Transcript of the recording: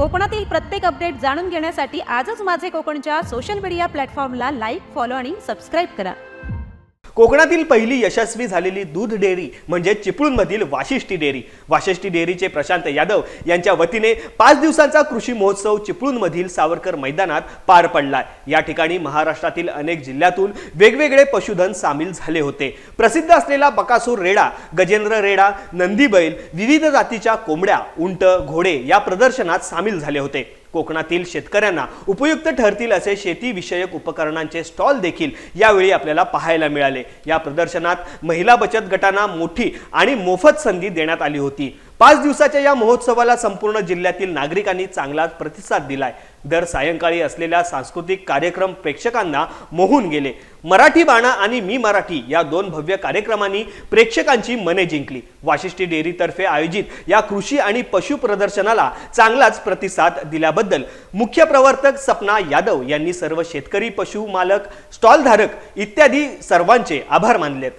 कोकणातील प्रत्येक अपडेट जाणून घेण्यासाठी आजच माझे कोकणच्या सोशल मीडिया प्लॅटफॉर्मला लाईक, फॉलो आणि सबस्क्राईब करा। कोकणातील पहिली यशस्वी झालेली दूध डेअरी म्हणजे चिपळूणमधील वाशिष्ठी डेअरी। वाशिष्ठी डेअरीचे प्रशांत यादव यांच्या वतीने 5 दिवसांचा कृषी महोत्सव चिपळूणमधील सावरकर मैदानात पार पडलाय। या ठिकाणी महाराष्ट्रातील अनेक जिल्ह्यातून वेगवेगळे पशुधन सामील झाले होते। प्रसिद्ध असलेला बकासूर रेडा, गजेंद्र रेडा, नंदी बैल, विविध जातीच्या कोंबड्या, उंट, घोडे या प्रदर्शनात सामील झाले होते। कोकणातील शेतकऱ्यांना उपयुक्त ठरतील असे शेती विषयक उपकरणांचे स्टॉल देखील यावेळी आपल्याला पाहायला मिळाले। या प्रदर्शनात महिला बचत गटांना मोठी आणि मोफत संधी देण्यात आली होती। 5 दिवसाच्या या महोत्सवाला संपूर्ण जिल्ह्यातील नागरिकांनी चांगला प्रतिसाद दिलाय। दर सायंकाळी असलेल्या सांस्कृतिक कार्यक्रम प्रेक्षकांना मोहून गेले। मराठी बाणा आणि मी मराठी या 2 भव्य कार्यक्रमांनी प्रेक्षकांची मने जिंकली। वाशिष्ठी डेअरीतर्फे आयोजित या कृषी आणि पशु प्रदर्शनाला चांगलाच प्रतिसाद दिल्याबद्दल मुख्य प्रवर्तक सपना यादव यांनी सर्व शेतकरी, पशु मालक, स्टॉल धारक इत्यादी सर्वांचे आभार मानलेत।